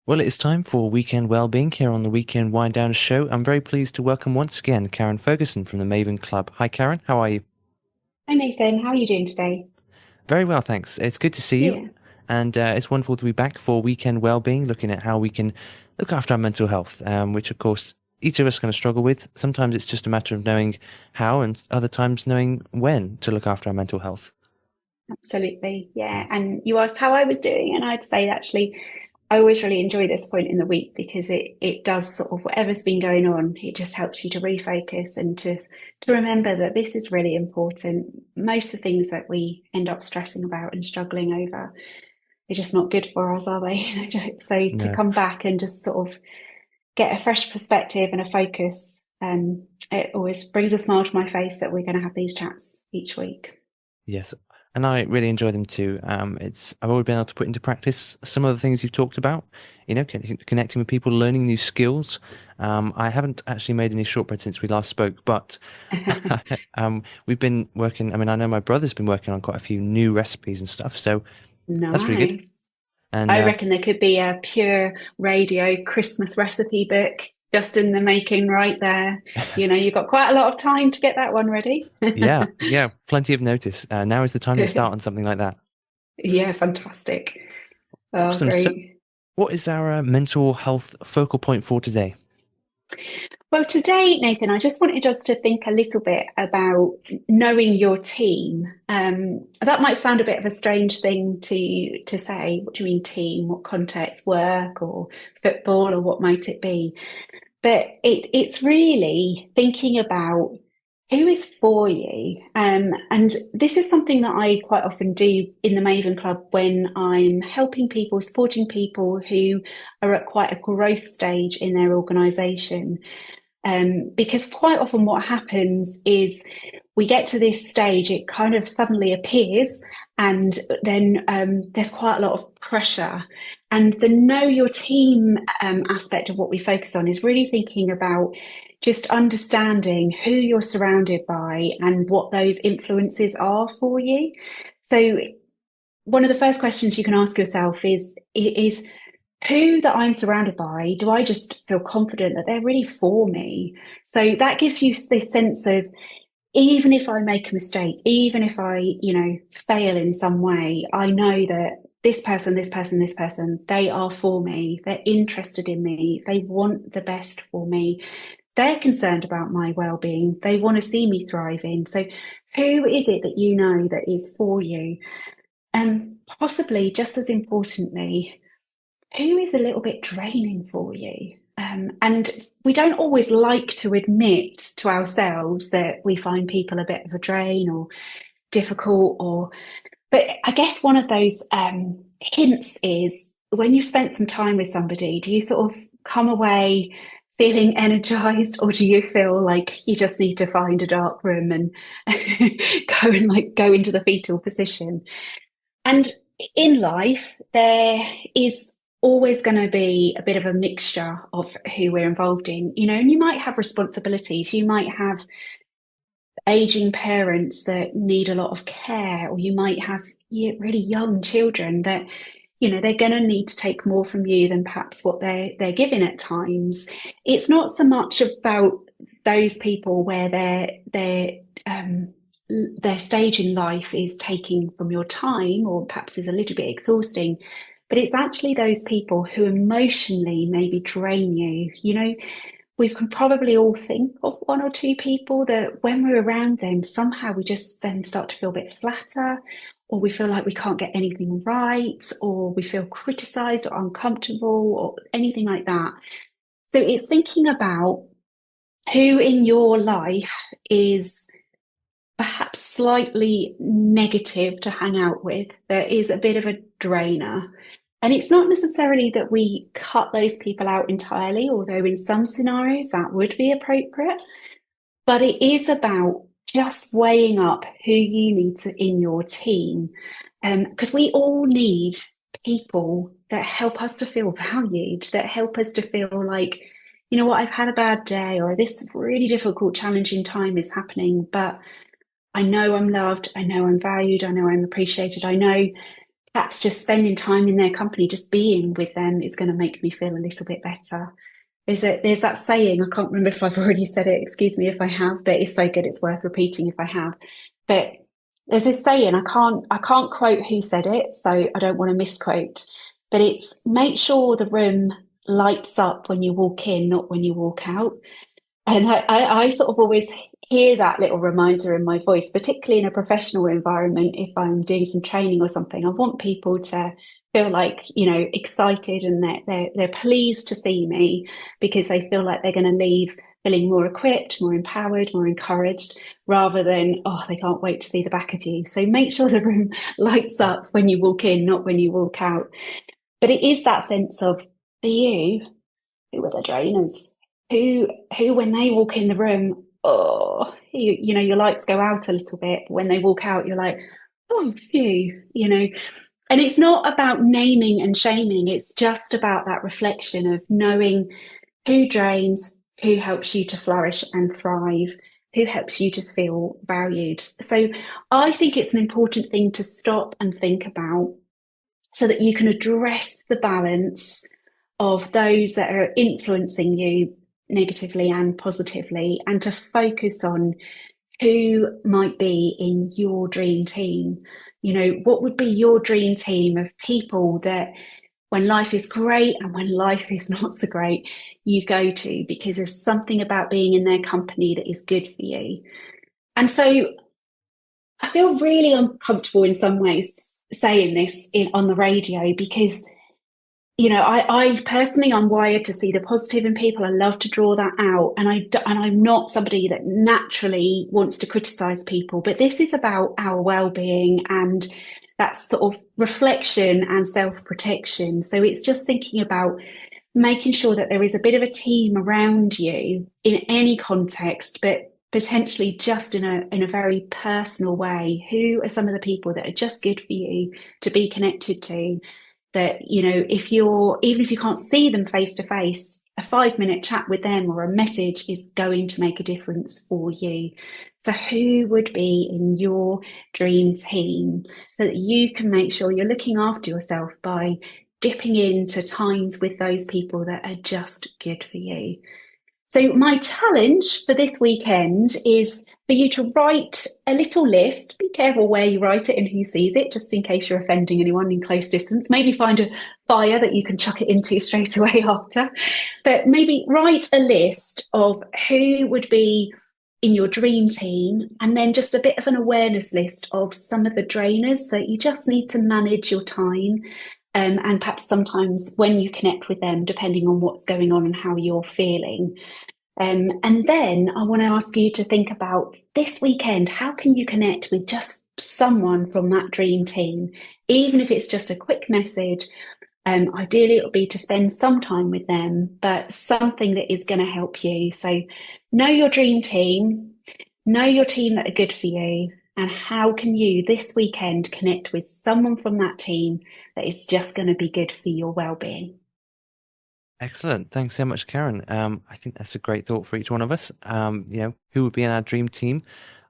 Well, it is time for Weekend Wellbeing here on the Weekend Wind Down show. I'm very pleased to welcome once again Karen Ferguson from the Maven Club. Hi, Karen. How are you? Hi Nathan, how are you doing today? Very well, thanks. It's good to see you, Yeah, and it's wonderful to be back for Weekend Wellbeing, looking at how we can look after our mental health, which, of course, each of us are going to struggle with. Sometimes it's just a matter of knowing how, and other times knowing when to look after our mental health. absolutely. Yeah, and you asked how I was doing, and I'd say actually, I always really enjoy this point in the week because it does sort of whatever's been going on, it just helps you to refocus and to remember that this is really important. Most of the things that we end up stressing about and struggling over, they're just not good for us, are they? So to No. come back and just sort of get a fresh perspective and a focus, it always brings a smile to my face that we're going to have these chats each week. Yes, and I really enjoy them too. It's I've always been able to put into practice some of the things you've talked about. Connecting with people, learning new skills. I haven't actually made any shortbread since we last spoke, but we've been working. I mean, I know my brother's been working on quite a few new recipes and stuff, so that's really good. Nice. And I reckon there could be a pure radio Christmas recipe book just in the making right there. You know, you've got quite a lot of time to get that one ready. yeah, yeah, plenty of notice. Now is the time to start on something like that. Yeah, fantastic. Oh, Awesome. So, great. what is our mental health focal point for today? Well, today, Nathan, I just wanted us to think a little bit about knowing your team. That might sound a bit of a strange thing to say. What do you mean team? What context? Work or football or what might it be? But it's really thinking about who is for you. And this is something that I quite often do in the Maven Club when I'm helping people, supporting people who are at quite a growth stage in their organization. Because quite often what happens is we get to this stage, it kind of suddenly appears, and then there's quite a lot of pressure. And the know your team aspect of what we focus on is really thinking about just understanding who you're surrounded by and what those influences are for you. So, one of the first questions you can ask yourself is who that I'm surrounded by, do I just feel confident that they're really for me? So that gives you this sense of even if I make a mistake, even if I, fail in some way, I know that this person, they are for me. They're interested in me. They want the best for me. They're concerned about my well-being. They want to see me thriving. So who is it that you know that is for you? And possibly just as importantly, who is a little bit draining for you? And we don't always like to admit to ourselves that we find people a bit of a drain or difficult, but I guess one of those hints is when you've spent some time with somebody, do you sort of come away feeling energized, or do you feel like you just need to find a dark room and go into the fetal position? And in life, there is always going to be a bit of a mixture of who we're involved in, and you might have responsibilities. You might have aging parents that need a lot of care, or you might have really young children that, they're going to need to take more from you than perhaps what they're giving at times. It's not so much about those people where their stage in life is taking from your time or perhaps is a little bit exhausting, but it's actually those people who emotionally maybe drain you. We can probably all think of one or two people that when we're around them, somehow we just then start to feel a bit flatter, or we feel like we can't get anything right, or we feel criticized or uncomfortable or anything like that. So it's thinking about who in your life is perhaps slightly negative to hang out with, that is a bit of a drainer. And it's not necessarily that we cut those people out entirely, although in some scenarios that would be appropriate, but it is about just weighing up who you need to in your team. Because we all need people that help us to feel valued, that help us to feel like, you know what, I've had a bad day, or this really difficult, challenging time is happening, but I know I'm loved. I know I'm valued. I know I'm appreciated. I know perhaps just spending time in their company, just being with them is going to make me feel a little bit better. There's that saying, I can't remember if I've already said it, excuse me if I have, but it's so good it's worth repeating if I have. But there's this saying, I can't quote who said it, so I don't want to misquote, but it's make sure the room lights up when you walk in, not when you walk out. And I sort of always hear that little reminder in my voice, particularly in a professional environment. If I'm doing some training or something, I want people to feel like, excited and they're pleased to see me because they feel like they're going to leave feeling more equipped, more empowered, more encouraged, rather than, oh, they can't wait to see the back of you. So make sure the room lights up when you walk in, not when you walk out. But it is that sense of, for you, who are the drainers? Who when they walk in the room, oh, your lights go out a little bit. When they walk out, you're like, oh, phew. And it's not about naming and shaming. It's just about that reflection of knowing who drains, who helps you to flourish and thrive, who helps you to feel valued. So I think it's an important thing to stop and think about so that you can address the balance of those that are influencing you negatively and positively, and to focus on who might be in your dream team. What would be your dream team of people that when life is great and when life is not so great, you go to because there's something about being in their company that is good for you. And so I feel really uncomfortable in some ways saying this on the radio because I personally, I'm wired to see the positive in people. I love to draw that out, and I'm not somebody that naturally wants to criticize people. But this is about our well-being and that sort of reflection and self-protection. So it's just thinking about making sure that there is a bit of a team around you in any context, but potentially just in a very personal way. Who are some of the people that are just good for you to be connected to? That even if you can't see them face to face, a 5 minute chat with them or a message is going to make a difference for you. So who would be in your dream team so that you can make sure you're looking after yourself by dipping into times with those people that are just good for you? So my challenge for this weekend is for you to write a little list. Be careful where you write it and who sees it, just in case you're offending anyone in close distance. Maybe find a fire that you can chuck it into straight away after. But maybe write a list of who would be in your dream team, and then just a bit of an awareness list of some of the drainers that you just need to manage your time. And perhaps sometimes when you connect with them, depending on what's going on and how you're feeling. And then I want to ask you to think about this weekend, how can you connect with just someone from that dream team, even if it's just a quick message? Ideally, it would be to spend some time with them, but something that is going to help you. So know your dream team, know your team that are good for you, and how can you this weekend connect with someone from that team that is just going to be good for your well-being? Excellent. Thanks so much, Karen. I think that's a great thought for each one of us. Who would be in our dream team?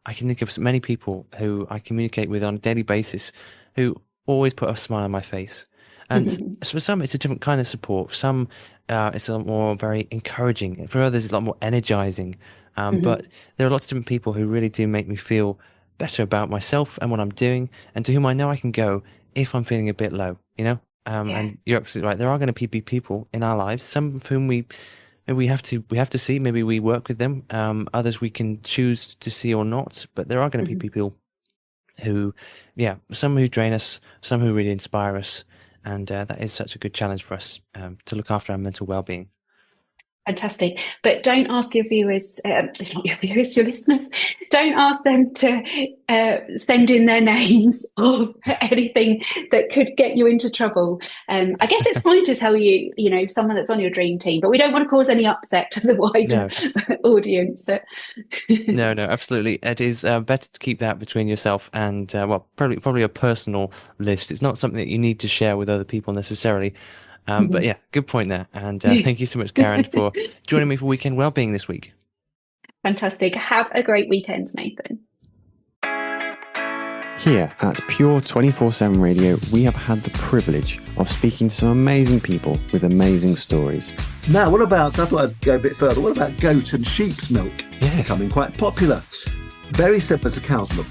I can think of many people who I communicate with on a daily basis who always put a smile on my face. And for some, it's a different kind of support. For some, it's a lot more very encouraging. For others, it's a lot more energizing. But Mhm. there are lots of different people who really do make me feel better about myself and what I'm doing, and to whom I know I can go if I'm feeling a bit low, you know? Yeah. And you're absolutely right. There are going to be people in our lives, some of whom we have to see. Maybe we work with them. Others we can choose to see or not. But there are going to be Mhm. people who, yeah, some who drain us, some who really inspire us, and that is such a good challenge for us to look after our mental well-being. Fantastic. But don't ask your viewers, not your viewers, your listeners, don't ask them to send in their names or anything that could get you into trouble. I guess it's fine to tell you, someone that's on your dream team, but we don't want to cause any upset to the wider No, audience. no, no, absolutely. It is better to keep that between yourself and well, probably a personal list. It's not something that you need to share with other people necessarily. But yeah, good point there. And thank you so much, Karen, for joining me for Weekend Wellbeing this week. Fantastic. Have a great weekend, Nathan. Here at Pure 24/7 Radio, we have had the privilege of speaking to some amazing people with amazing stories. Now, what about, I thought I'd go a bit further, what about goat and sheep's milk? Yes. Becoming quite popular. Very similar to cow's milk.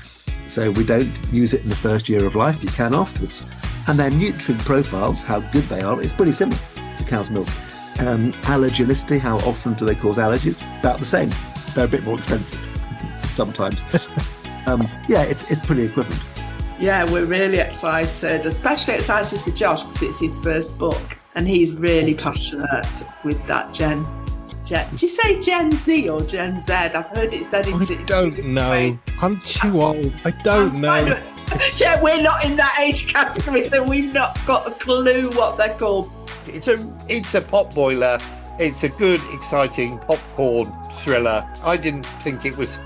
So we don't use it in the first year of life, you can afterwards. And their nutrient profiles, how good they are, is pretty similar to cow's milk. Allergenicity, how often do they cause allergies? About the same. They're a bit more expensive sometimes. Yeah, it's pretty equivalent. Yeah, we're really excited, especially excited for Josh because it's his first book and he's really passionate with that Gen. Did you say Gen Z or Gen Z? I've heard it said in I don't know. I'm too old. I don't know. Yeah, we're not in that age category, so we've not got a clue what they're called. It's a pot boiler. It's a good, exciting popcorn thriller. I didn't think it was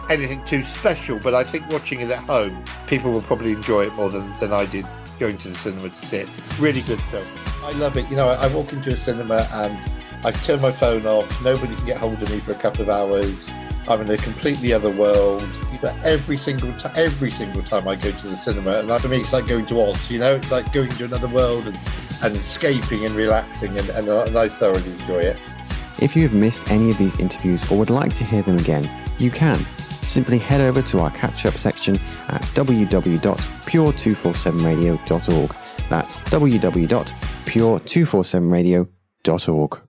anything too special, but I think watching it at home, people will probably enjoy it more than I did going to the cinema to see it. Really good film. I love it. You know, I walk into a cinema and I turn my phone off. Nobody can get hold of me for a couple of hours. I'm in a completely other world. But every single time I go to the cinema, and for me, it's like going to Oz. You know, it's like going to another world and escaping and relaxing, and I thoroughly enjoy it. If you have missed any of these interviews or would like to hear them again, you can. Simply head over to our catch-up section at www.pure247radio.org. That's www.pure247radio.org.